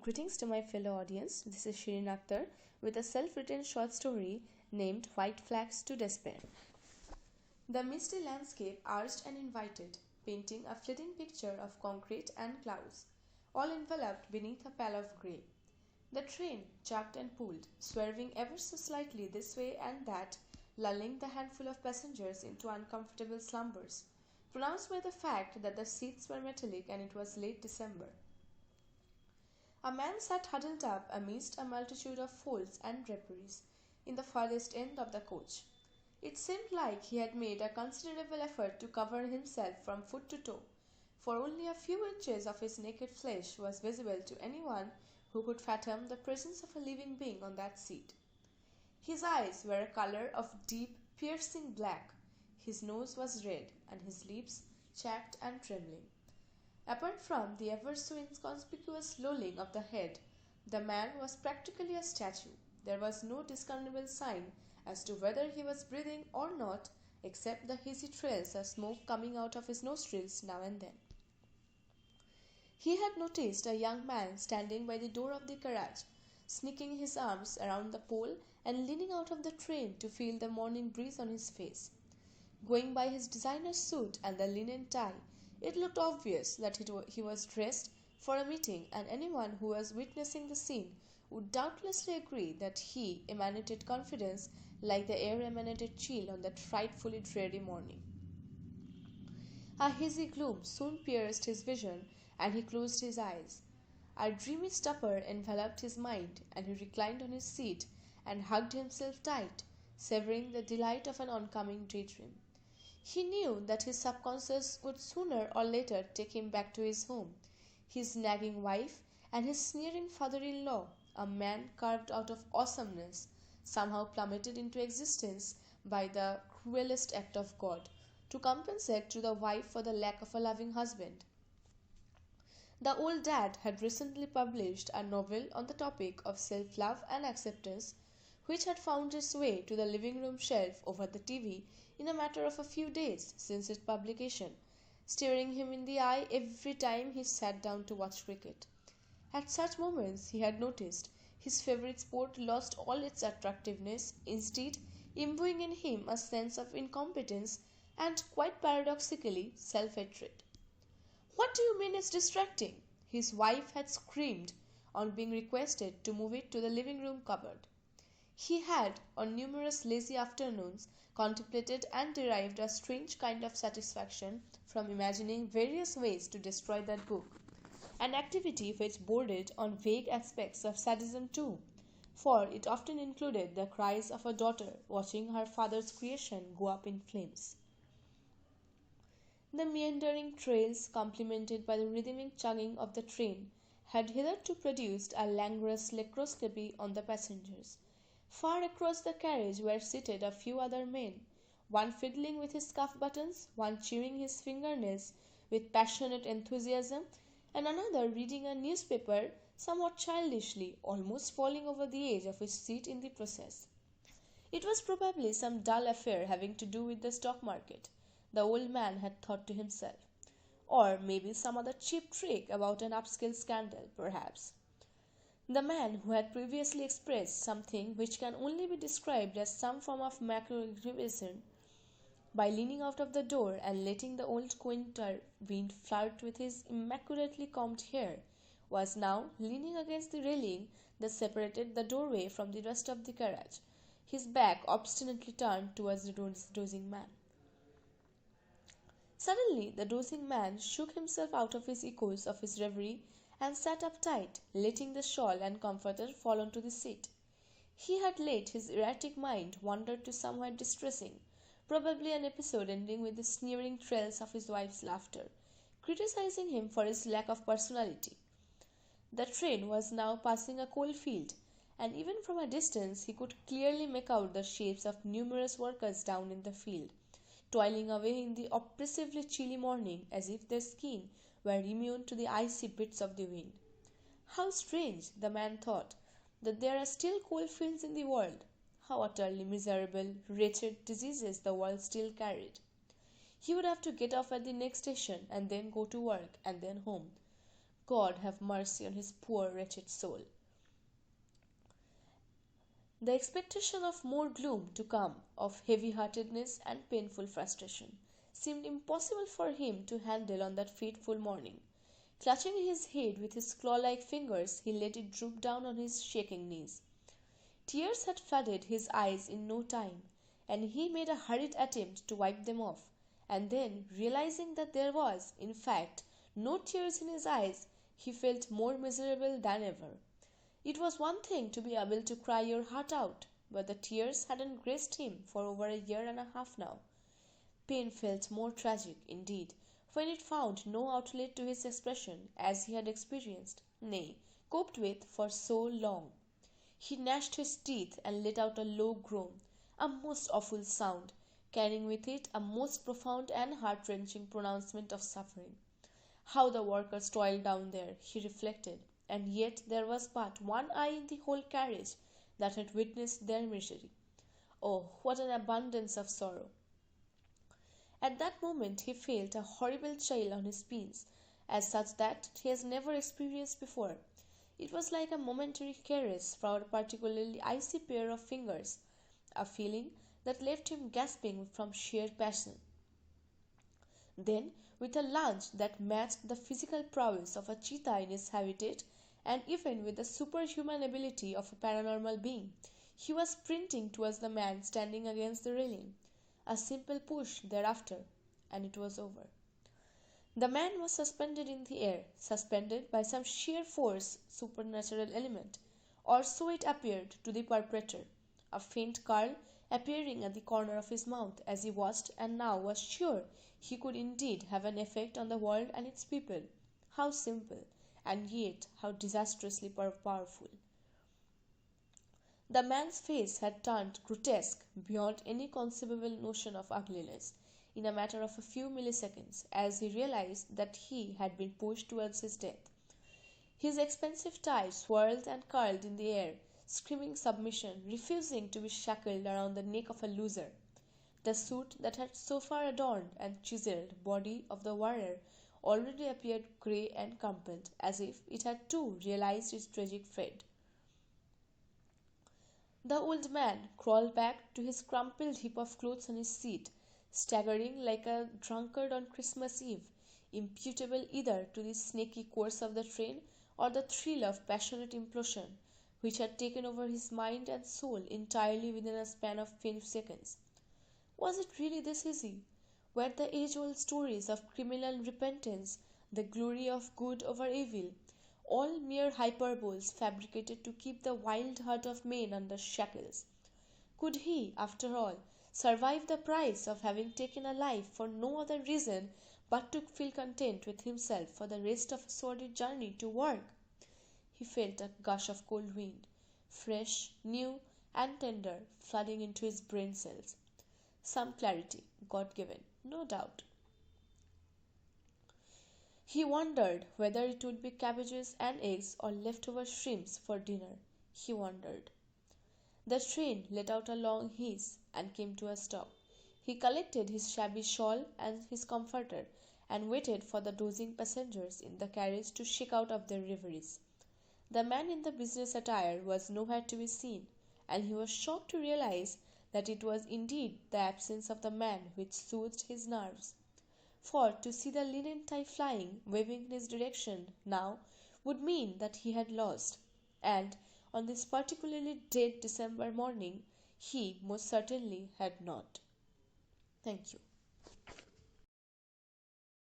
Greetings to my fellow audience. This is Shirin Akhtar with a self-written short story named White Flags to Despair. The misty landscape arched and invited, painting a fleeting picture of concrete and clouds, all enveloped beneath a pall of grey. The train jerked and pulled, swerving ever so slightly this way and that, lulling the handful of passengers into uncomfortable slumbers, pronounced by the fact that the seats were metallic and it was late December. A man sat huddled up amidst a multitude of folds and draperies in the farthest end of the coach. It seemed like he had made a considerable effort to cover himself from foot to toe, for only a few inches of his naked flesh was visible to anyone who could fathom the presence of a living being on that seat. His eyes were a color of deep, piercing black, his nose was red, and his lips chapped and trembling. Apart from the ever so inconspicuous lolling of the head, the man was practically a statue. There was no discernible sign as to whether he was breathing or not, except the hazy trails of smoke coming out of his nostrils now and then. He had noticed a young man standing by the door of the carriage, sneaking his arms around the pole and leaning out of the train to feel the morning breeze on his face. Going by his designer suit and the linen tie, it looked obvious that he was dressed for a meeting, and anyone who was witnessing the scene would doubtlessly agree that he emanated confidence like the air emanated chill on that frightfully dreary morning. A hazy gloom soon pierced his vision, and he closed his eyes. A dreamy stupor enveloped his mind, and he reclined on his seat and hugged himself tight, savoring the delight of an oncoming daydream. He knew that his subconscious would sooner or later take him back to his home, his nagging wife, and his sneering father-in-law, a man carved out of awesomeness, somehow plummeted into existence by the cruelest act of God, to compensate to the wife for the lack of a loving husband. The old dad had recently published a novel on the topic of self-love and acceptance, which had found its way to the living room shelf over the TV in a matter of a few days since its publication, staring him in the eye every time he sat down to watch cricket. At such moments, he had noticed, his favourite sport lost all its attractiveness, instead imbuing in him a sense of incompetence and, quite paradoxically, self-hatred. "What do you mean it's distracting?" his wife had screamed on being requested to move it to the living room cupboard. He had, on numerous lazy afternoons, contemplated and derived a strange kind of satisfaction from imagining various ways to destroy that book, an activity which bordered on vague aspects of sadism too, for it often included the cries of a daughter watching her father's creation go up in flames. The meandering trails, complemented by the rhythmic chugging of the train, had hitherto produced a languorous spectroscopy on the passengers. Far across the carriage were seated a few other men, one fiddling with his cuff buttons, one chewing his fingernails with passionate enthusiasm, and another reading a newspaper somewhat childishly, almost falling over the edge of his seat in the process. It was probably some dull affair having to do with the stock market, the old man had thought to himself. Or maybe some other cheap trick about an upscale scandal, perhaps. The man who had previously expressed something which can only be described as some form of macro-aggravation by leaning out of the door and letting the old winter wind flirt with his immaculately combed hair, was now leaning against the railing that separated the doorway from the rest of the carriage, his back obstinately turned towards the dozing man. Suddenly the dozing man shook himself out of his echoes of his reverie and sat up tight, letting the shawl and comforter fall onto the seat. He had let his erratic mind wander to somewhere distressing, probably an episode ending with the sneering trills of his wife's laughter, criticizing him for his lack of personality. The train was now passing a coal field, and even from a distance he could clearly make out the shapes of numerous workers down in the field, toiling away in the oppressively chilly morning as if their skin were immune to the icy bits of the wind. How strange, the man thought, that there are still coal fields in the world. How utterly miserable, wretched diseases the world still carried. He would have to get off at the next station and then go to work and then home. God have mercy on his poor wretched soul. The expectation of more gloom to come, of heavy-heartedness and painful frustration, seemed impossible for him to handle on that fateful morning. Clutching his head with his claw-like fingers, he let it droop down on his shaking knees. Tears had flooded his eyes in no time, and he made a hurried attempt to wipe them off, and then, realizing that there was, in fact, no tears in his eyes, he felt more miserable than ever. It was one thing to be able to cry your heart out, but the tears hadn't graced him for over a year and a half now. Pain felt more tragic, indeed, when it found no outlet to his expression as he had experienced, nay, coped with for so long. He gnashed his teeth and let out a low groan, a most awful sound, carrying with it a most profound and heart-wrenching pronouncement of suffering. How the workers toiled down there, he reflected, and yet there was but one eye in the whole carriage that had witnessed their misery. Oh, what an abundance of sorrow! At that moment he felt a horrible chill on his spines, as such that he has never experienced before. It was like a momentary caress from a particularly icy pair of fingers, a feeling that left him gasping from sheer passion. Then, with a lunge that matched the physical prowess of a cheetah in his habitat, and even with the superhuman ability of a paranormal being, he was sprinting towards the man standing against the railing. A simple push thereafter, and it was over. The man was suspended in the air, suspended by some sheer force supernatural element, or so it appeared to the perpetrator, a faint curl appearing at the corner of his mouth as he watched and now was sure he could indeed have an effect on the world and its people. How simple, and yet how disastrously powerful. The man's face had turned grotesque beyond any conceivable notion of ugliness in a matter of a few milliseconds as he realized that he had been pushed towards his death. His expensive tie swirled and curled in the air, screaming submission, refusing to be shackled around the neck of a loser. The suit that had so far adorned and chiseled body of the warrior already appeared grey and crumpled, as if it had too realized its tragic fate. The old man crawled back to his crumpled heap of clothes on his seat, staggering like a drunkard on Christmas Eve, imputable either to the snaky course of the train or the thrill of passionate implosion which had taken over his mind and soul entirely within a span of few seconds. Was it really this easy? Were the age-old stories of criminal repentance, the glory of good over evil, all mere hyperboles fabricated to keep the wild heart of man under shackles? Could he, after all, survive the price of having taken a life for no other reason but to feel content with himself for the rest of a sordid journey to work? He felt a gush of cold wind, fresh, new, and tender, flooding into his brain cells. Some clarity, God-given, no doubt. He wondered whether it would be cabbages and eggs or leftover shrimps for dinner. He wondered. The train let out a long hiss and came to a stop. He collected his shabby shawl and his comforter and waited for the dozing passengers in the carriage to shake out of their reveries. The man in the business attire was nowhere to be seen, and he was shocked to realize that it was indeed the absence of the man which soothed his nerves. For to see the linen tie flying, waving in his direction now, would mean that he had lost, and on this particularly dead December morning he most certainly had not. Thank you.